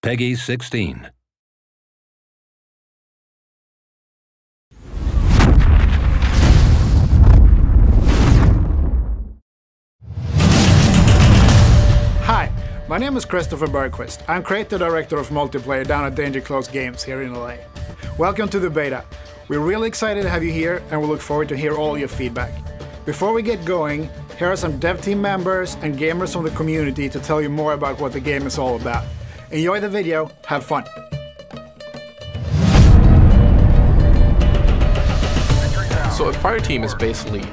Peggy 16. Hi, my name is Christopher Bergquist. I'm Creative Director of Multiplayer down at Danger Close Games here in LA. Welcome to the beta. We're really excited to have you here and we look forward to hear all your feedback. Before we get going, here are some dev team members and gamers from the community to tell you more about what the game is all about. Enjoy the video, have fun. So a fire team is basically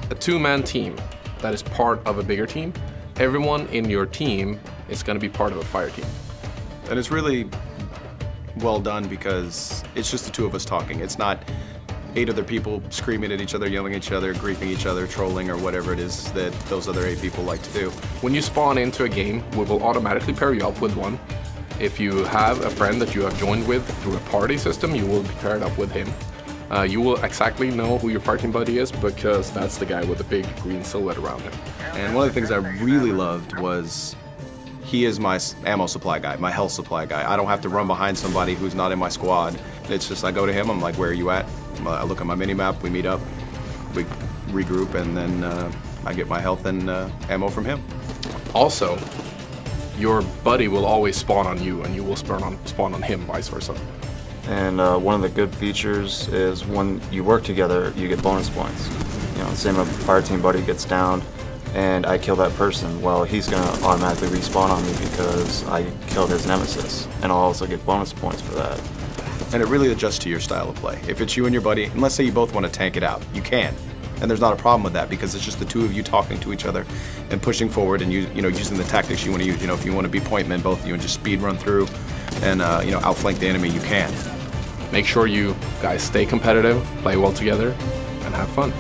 a two-man team that is part of a bigger team. Everyone in your team is going to be part of a fire team. And it's really well done because it's just the two of us talking. It's not 8 other people screaming at each other, yelling at each other, griefing each other, trolling, or whatever it is that those other 8 people like to do. When you spawn into a game, we will automatically pair you up with one. If you have a friend that you have joined with through a party system, you will be paired up with him. You will exactly know who your fighting buddy is because that's the guy with the big green silhouette around him. And one of the things I really loved was he is my ammo supply guy, my health supply guy. I don't have to run behind somebody who's not in my squad. It's just I go to him, I'm like, where are you at? I look at my mini-map, we meet up, we regroup, and then I get my health and ammo from him. Also, your buddy will always spawn on you and you will spawn on him, vice versa. And one of the good features is when you work together, you get bonus points. You know, same if a fire team buddy gets downed and I kill that person, well, he's gonna automatically respawn on me because I killed his nemesis. And I'll also get bonus points for that. And it really adjusts to your style of play. If it's you and your buddy, and let's say you both want to tank it out, you can. And there's not a problem with that because it's just the two of you talking to each other and pushing forward and using the tactics you want to use. You know, if you want to be point men, both of you, and just speed run through and outflank the enemy, you can. Make sure you guys stay competitive, play well together, and have fun.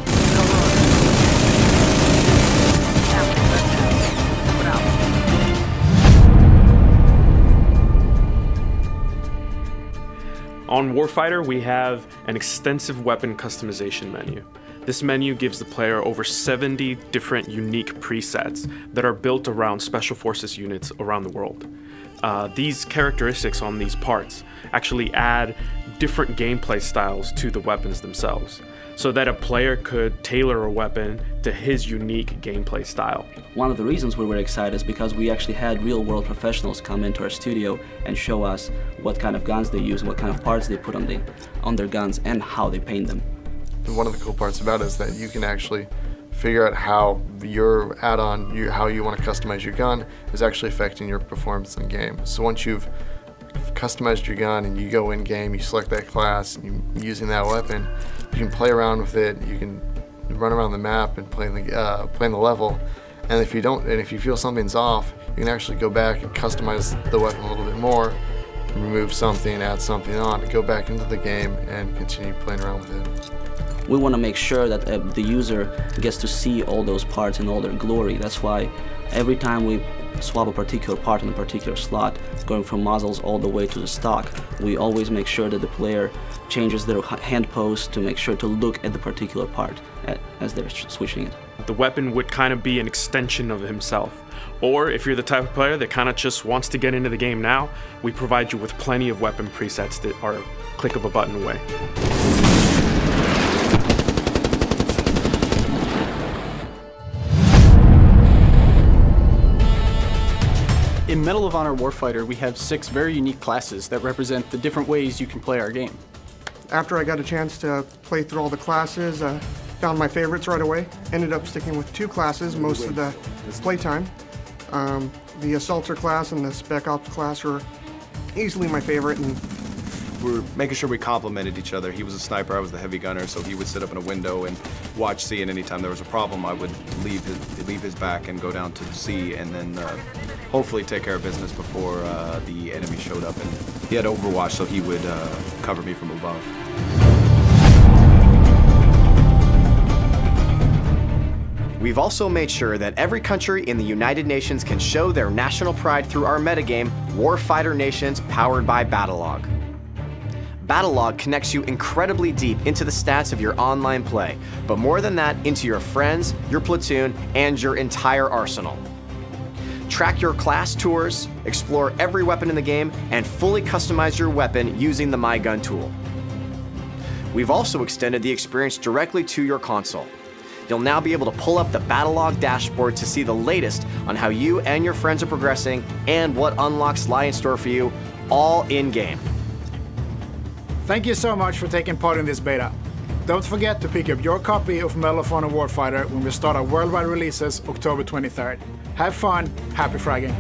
On Warfighter, we have an extensive weapon customization menu. This menu gives the player over 70 different unique presets that are built around Special Forces units around the world. These characteristics on these parts actually add different gameplay styles to the weapons themselves, so that a player could tailor a weapon to his unique gameplay style. One of the reasons we were excited is because we actually had real-world professionals come into our studio and show us what kind of guns they use, what kind of parts they put on their guns, and how they paint them. One of the cool parts about it is that you can actually figure out how your add-on, how you want to customize your gun, is actually affecting your performance in game. So once you've customized your gun and you go in game, you select that class, and you're using that weapon, you can play around with it. You can run around the map and play in the level. And if you feel something's off, you can actually go back and customize the weapon a little bit more, remove something, add something on, go back into the game and continue playing around with it. We want to make sure that the user gets to see all those parts in all their glory. That's why every time we swap a particular part in a particular slot, going from muzzles all the way to the stock, we always make sure that the player changes their hand pose to make sure to look at the particular part as they're switching it. The weapon would kind of be an extension of himself. Or if you're the type of player that kind of just wants to get into the game now, we provide you with plenty of weapon presets that are a click of a button away. In Medal of Honor Warfighter, we have 6 very unique classes that represent the different ways you can play our game. After I got a chance to play through all the classes, found my favorites right away. Ended up sticking with 2 classes most of the playtime. The Assaulter class and the Spec Ops class were easily my favorite. And we're making sure we complemented each other. He was a sniper, I was the heavy gunner, so he would sit up in a window and watch C, and anytime there was a problem, I would leave his back and go down to C, and then hopefully take care of business before the enemy showed up. And he had Overwatch, so he would cover me from above. We've also made sure that every country in the United Nations can show their national pride through our metagame, Warfighter Nations, powered by Battlelog. Battlelog connects you incredibly deep into the stats of your online play, but more than that, into your friends, your platoon, and your entire arsenal. track your class tours, explore every weapon in the game, and fully customize your weapon using the My Gun tool. We've also extended the experience directly to your console. You'll now be able to pull up the Battlelog dashboard to see the latest on how you and your friends are progressing and what unlocks lie in store for you, all in-game. Thank you so much for taking part in this beta. Don't forget to pick up your copy of Medal of Honor Warfighter when we start our worldwide releases October 23rd. Have fun, happy fragging.